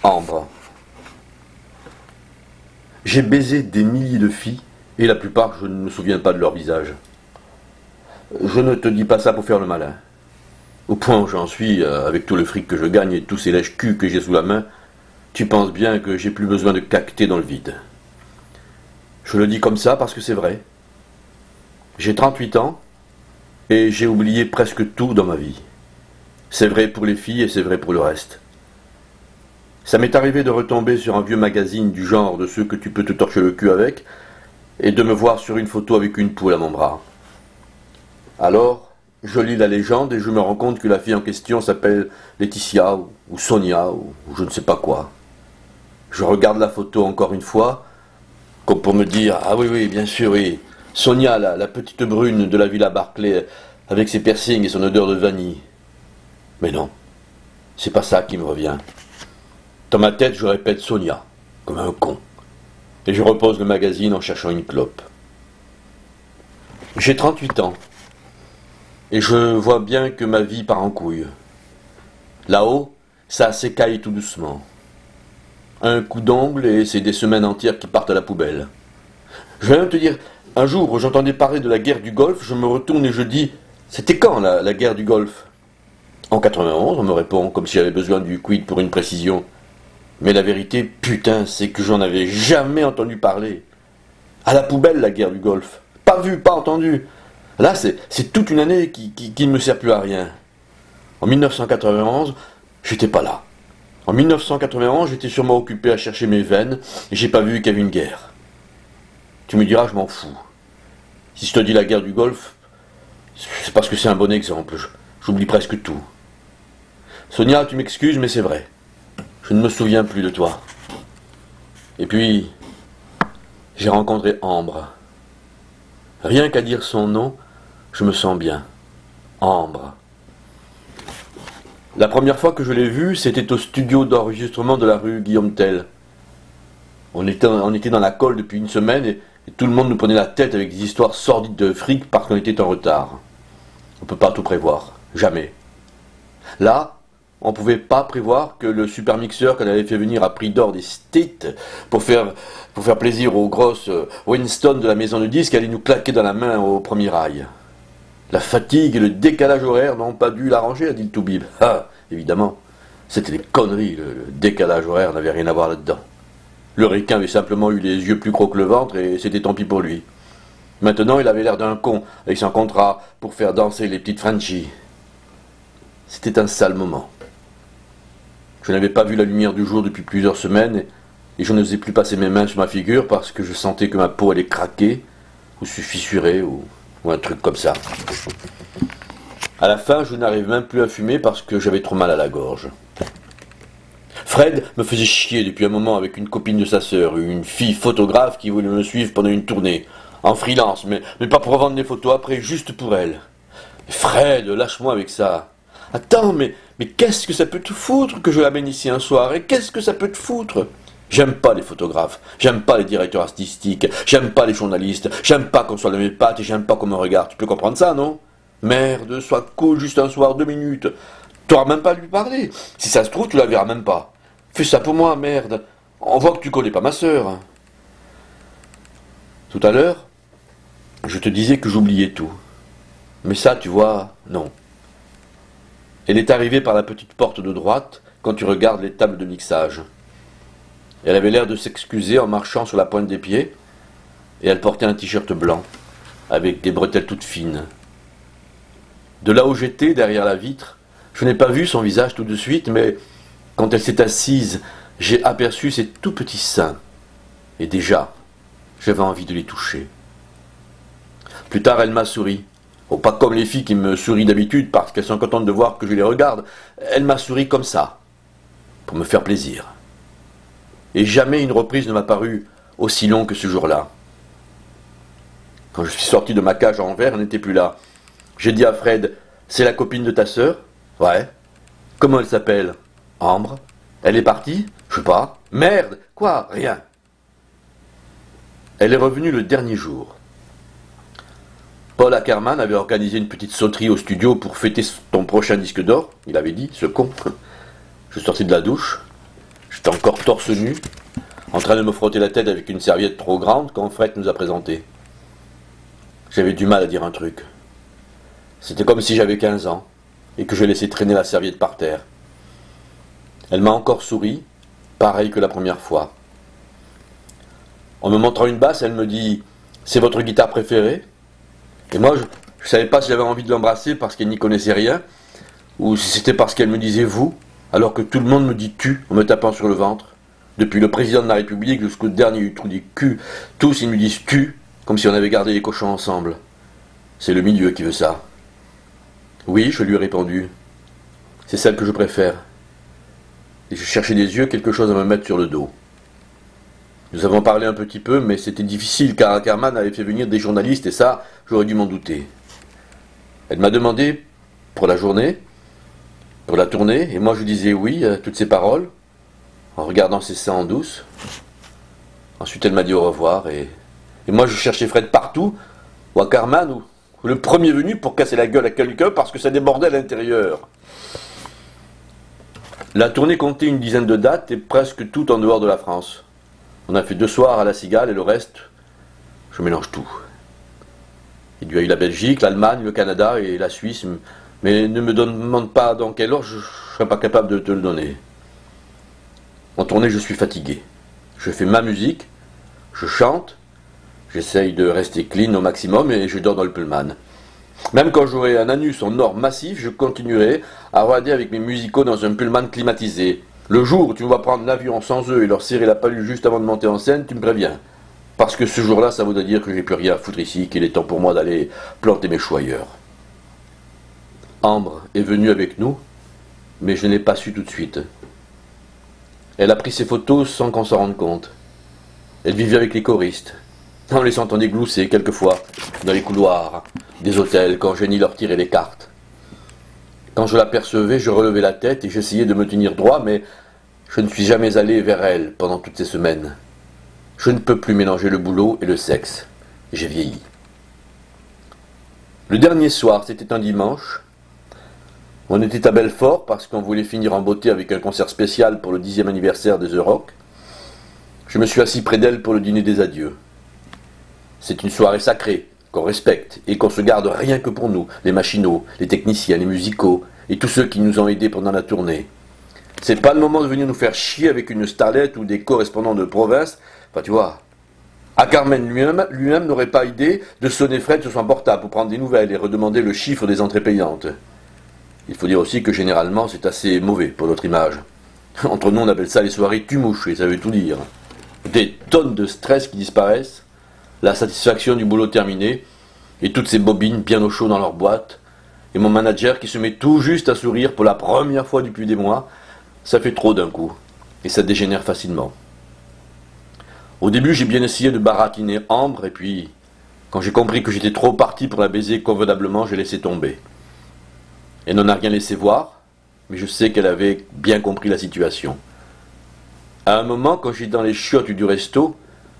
Ambre. J'ai baisé des milliers de filles, et la plupart, je ne me souviens pas de leur visage. Je ne te dis pas ça pour faire le malin. Au point où j'en suis, avec tout le fric que je gagne et tous ces lèches-culs que j'ai sous la main, tu penses bien que j'ai plus besoin de cacter dans le vide. Je le dis comme ça parce que c'est vrai. J'ai 38 ans, et j'ai oublié presque tout dans ma vie. C'est vrai pour les filles et c'est vrai pour le reste. Ça m'est arrivé de retomber sur un vieux magazine du genre de ceux que tu peux te torcher le cul avec, et de me voir sur une photo avec une poule à mon bras. Alors, je lis la légende et je me rends compte que la fille en question s'appelle Laetitia ou Sonia ou je ne sais pas quoi. Je regarde la photo encore une fois, comme pour me dire « Ah oui, oui, bien sûr, oui, Sonia, la petite brune de la Villa Barclay, avec ses piercings et son odeur de vanille. » Mais non, c'est pas ça qui me revient. Dans ma tête, je répète Sonia, comme un con. Et je repose le magazine en cherchant une clope. J'ai 38 ans. Et je vois bien que ma vie part en couille. Là-haut, ça s'écaille tout doucement. Un coup d'ongle et c'est des semaines entières qui partent à la poubelle. Je vais même te dire, un jour où j'entendais parler de la guerre du Golfe, je me retourne et je dis, c'était quand la guerre du Golfe? En 91, on me répond, comme si j'avais besoin du quid pour une précision. Mais la vérité, putain, c'est que j'en avais jamais entendu parler. À la poubelle, la guerre du Golfe. Pas vu, pas entendu. Là, c'est toute une année qui ne me sert plus à rien. En 1991, j'étais pas là. En 1991, j'étais sûrement occupé à chercher mes veines et j'ai pas vu qu'il y avait une guerre. Tu me diras, je m'en fous. Si je te dis la guerre du Golfe, c'est parce que c'est un bon exemple. J'oublie presque tout. Sonia, tu m'excuses, mais c'est vrai. Je ne me souviens plus de toi. Et puis, j'ai rencontré Ambre. Rien qu'à dire son nom, je me sens bien. Ambre. La première fois que je l'ai vue, c'était au studio d'enregistrement de la rue Guillaume Tell. On était dans la colle depuis une semaine et tout le monde nous prenait la tête avec des histoires sordides de fric parce qu'on était en retard. On ne peut pas tout prévoir. Jamais. Là, on ne pouvait pas prévoir que le super mixeur qu'on avait fait venir à prix d'or des States pour faire plaisir aux grosses Winston de la maison de disques allait nous claquer dans la main au premier rail. La fatigue et le décalage horaire n'ont pas dû l'arranger, a dit le Toubib. Ah, évidemment, c'était des conneries, le décalage horaire n'avait rien à voir là-dedans. Le ricain avait simplement eu les yeux plus gros que le ventre et c'était tant pis pour lui. Maintenant, il avait l'air d'un con avec son contrat pour faire danser les petites Frenchies. C'était un sale moment. Je n'avais pas vu la lumière du jour depuis plusieurs semaines et je n'osais plus passer mes mains sur ma figure parce que je sentais que ma peau allait craquer ou se fissurer ou un truc comme ça. À la fin, je n'arrivais même plus à fumer parce que j'avais trop mal à la gorge. Fred me faisait chier depuis un moment avec une copine de sa sœur, une fille photographe qui voulait me suivre pendant une tournée, en freelance, mais pas pour vendre des photos après, juste pour elle. Fred, lâche-moi avec ça. Attends, mais qu'est-ce que ça peut te foutre que je l'amène ici un soir? Et qu'est-ce que ça peut te foutre? J'aime pas les photographes, j'aime pas les directeurs artistiques, j'aime pas les journalistes, j'aime pas qu'on soit dans mes pattes et j'aime pas qu'on me regarde. Tu peux comprendre ça, non? Merde, sois cool juste un soir, 2 minutes. T'auras même pas à lui parler. Si ça se trouve, tu la verras même pas. Fais ça pour moi, merde. On voit que tu connais pas ma sœur. Tout à l'heure, je te disais que j'oubliais tout. Mais ça, tu vois, non. Elle est arrivée par la petite porte de droite quand tu regardes les tables de mixage. Elle avait l'air de s'excuser en marchant sur la pointe des pieds, et elle portait un t-shirt blanc, avec des bretelles toutes fines. De là où j'étais, derrière la vitre, je n'ai pas vu son visage tout de suite, mais quand elle s'est assise, j'ai aperçu ses tout petits seins, et déjà, j'avais envie de les toucher. Plus tard, elle m'a souri. Oh, pas comme les filles qui me sourient d'habitude parce qu'elles sont contentes de voir que je les regarde. Elle m'a souri comme ça, pour me faire plaisir. Et jamais une reprise ne m'a paru aussi longue que ce jour-là. Quand je suis sorti de ma cage en verre, elle n'était plus là. J'ai dit à Fred, c'est la copine de ta sœur? Ouais. Comment elle s'appelle? Ambre. Elle est partie? Je sais pas. Merde! Quoi? Rien. Elle est revenue le dernier jour. Paul Ackerman avait organisé une petite sauterie au studio pour fêter ton prochain disque d'or. Il avait dit, ce con. Je suis sorti de la douche. Je J'étais encore torse nu, en train de me frotter la tête avec une serviette trop grande quand Fred nous a présentés. J'avais du mal à dire un truc. C'était comme si j'avais 15 ans et que je laissais traîner la serviette par terre. Elle m'a encore souri, pareil que la première fois. En me montrant une basse, elle me dit « C'est votre guitare préférée ?» Et moi, je ne savais pas si j'avais envie de l'embrasser parce qu'elle n'y connaissait rien, ou si c'était parce qu'elle me disait « vous », alors que tout le monde me dit « tu » en me tapant sur le ventre. Depuis le président de la République jusqu'au dernier trou du cul, tous ils me disent « tu », comme si on avait gardé les cochons ensemble. C'est le milieu qui veut ça. Oui, je lui ai répondu. C'est celle que je préfère. Et je cherchais des yeux quelque chose à me mettre sur le dos. Nous avons parlé un petit peu, mais c'était difficile car Ackerman avait fait venir des journalistes et ça, j'aurais dû m'en douter. Elle m'a demandé pour la journée, pour la tournée, et moi je disais oui à toutes ces paroles, en regardant ses seins en douce. Ensuite elle m'a dit au revoir, et moi je cherchais Fred partout, ou Ackerman, ou le premier venu pour casser la gueule à quelqu'un parce que ça débordait à l'intérieur. La tournée comptait une dizaine de dates et presque toutes en dehors de la France. On a fait 2 soirs à la Cigale et le reste, je mélange tout. Il y a eu la Belgique, l'Allemagne, le Canada et la Suisse, mais ne me demande pas dans quel ordre, je ne serais pas capable de te le donner. En tournée, je suis fatigué. Je fais ma musique, je chante, j'essaye de rester clean au maximum et je dors dans le pullman. Même quand j'aurai un anus en or massif, je continuerai à roder avec mes musicaux dans un pullman climatisé. Le jour où tu vas prendre l'avion sans eux et leur serrer la palue juste avant de monter en scène, tu me préviens. Parce que ce jour-là, ça voudrait dire que j'ai plus rien à foutre ici, qu'il est temps pour moi d'aller planter mes choux ailleurs. Ambre est venue avec nous, mais je ne l'ai pas su tout de suite. Elle a pris ses photos sans qu'on s'en rende compte. Elle vivait avec les choristes. On les entendait glousser quelquefois dans les couloirs des hôtels quand Jenny leur tirait les cartes. Quand je l'apercevais, je relevais la tête et j'essayais de me tenir droit, mais je ne suis jamais allé vers elle pendant toutes ces semaines. Je ne peux plus mélanger le boulot et le sexe. J'ai vieilli. Le dernier soir, c'était un dimanche. On était à Belfort parce qu'on voulait finir en beauté avec un concert spécial pour le 10e anniversaire des The Rock. Je me suis assis près d'elle pour le dîner des adieux. C'est une soirée sacrée, qu'on respecte et qu'on se garde rien que pour nous, les machinaux, les techniciens, les musicaux et tous ceux qui nous ont aidés pendant la tournée. C'est pas le moment de venir nous faire chier avec une starlette ou des correspondants de province. Enfin, tu vois, Ackerman lui-même n'aurait pas idée de sonner Fred sur son portable pour prendre des nouvelles et redemander le chiffre des entrées payantes. Il faut dire aussi que généralement c'est assez mauvais pour notre image. Entre nous, on appelle ça les soirées tue-mouche et ça veut tout dire. Des tonnes de stress qui disparaissent, la satisfaction du boulot terminé, et toutes ces bobines bien au chaud dans leur boîte, et mon manager qui se met tout juste à sourire pour la première fois depuis des mois, ça fait trop d'un coup, et ça dégénère facilement. Au début, j'ai bien essayé de baratiner Ambre, et puis, quand j'ai compris que j'étais trop parti pour la baiser convenablement, j'ai laissé tomber. Elle n'en a rien laissé voir, mais je sais qu'elle avait bien compris la situation. À un moment, quand j'étais dans les chiottes du resto,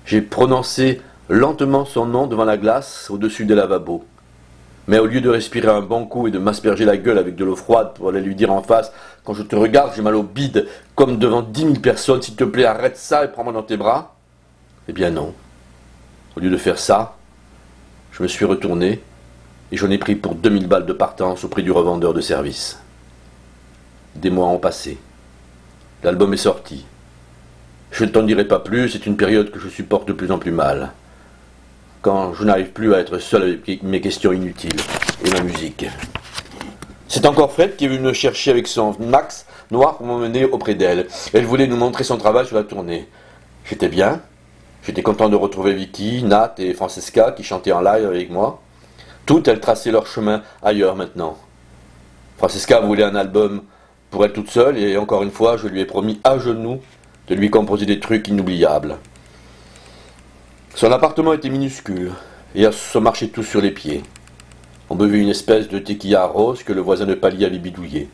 j'ai prononcé lentement son nom devant la glace, au-dessus des lavabos. Mais au lieu de respirer un bon coup et de m'asperger la gueule avec de l'eau froide pour aller lui dire en face « Quand je te regarde, j'ai mal au bide, comme devant 10 000 personnes, s'il te plaît, arrête ça et prends-moi dans tes bras », eh bien non. Au lieu de faire ça, je me suis retourné et j'en ai pris pour 2000 balles de partance au prix du revendeur de service. Des mois ont passé. L'album est sorti. Je ne t'en dirai pas plus, c'est une période que je supporte de plus en plus mal. Quand je n'arrive plus à être seul avec mes questions inutiles et ma musique. C'est encore Fred qui est venu me chercher avec son Max noir pour m'emmener auprès d'elle. Elle voulait nous montrer son travail sur la tournée. J'étais bien. J'étais content de retrouver Vicky, Nat et Francesca qui chantaient en live avec moi. Toutes, elles traçaient leur chemin ailleurs maintenant. Francesca voulait un album pour elle toute seule et encore une fois, je lui ai promis à genoux de lui composer des trucs inoubliables. Son appartement était minuscule et on se marchait tous sur les pieds. On buvait une espèce de tequila rose que le voisin de palier avait bidouillé.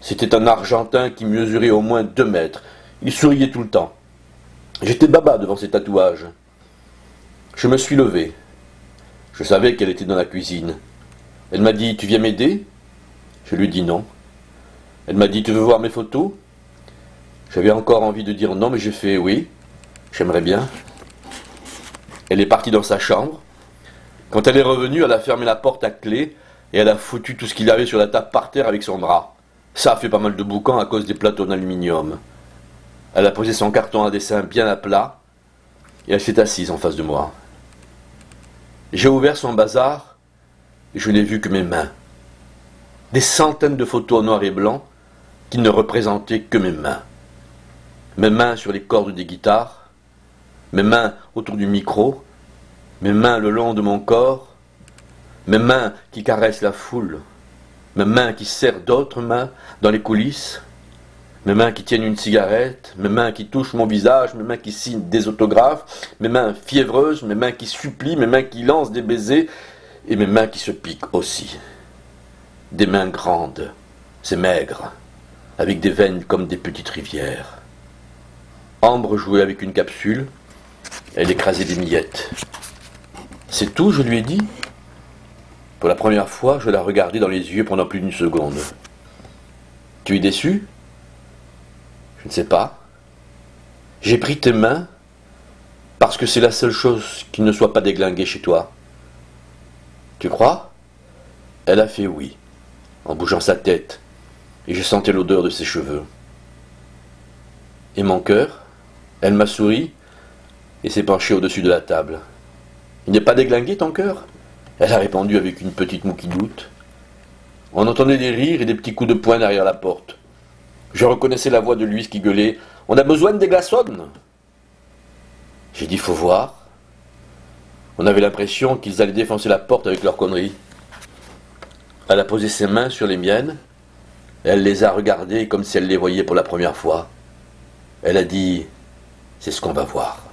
C'était un Argentin qui mesurait au moins 2 mètres. Il souriait tout le temps. J'étais baba devant ses tatouages. Je me suis levé. Je savais qu'elle était dans la cuisine. Elle m'a dit « Tu viens m'aider ?» Je lui ai dit non. Elle m'a dit « Tu veux voir mes photos ?» J'avais encore envie de dire non, mais j'ai fait oui, j'aimerais bien. Elle est partie dans sa chambre. Quand elle est revenue, elle a fermé la porte à clé et elle a foutu tout ce qu'il y avait sur la table par terre avec son drap. Ça a fait pas mal de boucans à cause des plateaux en aluminium. Elle a posé son carton à dessin bien à plat et elle s'est assise en face de moi. J'ai ouvert son bazar et je n'ai vu que mes mains. Des centaines de photos en noir et blanc qui ne représentaient que mes mains. Mes mains sur les cordes des guitares, mes mains autour du micro, mes mains le long de mon corps, mes mains qui caressent la foule, mes mains qui serrent d'autres mains dans les coulisses, mes mains qui tiennent une cigarette, mes mains qui touchent mon visage, mes mains qui signent des autographes, mes mains fiévreuses, mes mains qui supplient, mes mains qui lancent des baisers, et mes mains qui se piquent aussi. Des mains grandes, c'est maigre, avec des veines comme des petites rivières. Ambre jouait avec une capsule, elle écrasait des miettes. C'est tout, je lui ai dit. Pour la première fois, je la regardai dans les yeux pendant plus d'une seconde. Tu es déçu ? Je ne sais pas. J'ai pris tes mains parce que c'est la seule chose qui ne soit pas déglinguée chez toi. Tu crois ? Elle a fait oui, en bougeant sa tête, et je sentais l'odeur de ses cheveux. Et mon cœur ? Elle m'a souri et s'est penchée au-dessus de la table. Il n'est pas déglingué ton cœur ? Elle a répondu avec une petite moue qui doute. On entendait des rires et des petits coups de poing derrière la porte. Je reconnaissais la voix de Louise qui gueulait « On a besoin de des glaçons !» J'ai dit « Faut voir ». On avait l'impression qu'ils allaient défoncer la porte avec leurs conneries. Elle a posé ses mains sur les miennes. Elle les a regardées comme si elle les voyait pour la première fois. Elle a dit « C'est ce qu'on va voir ».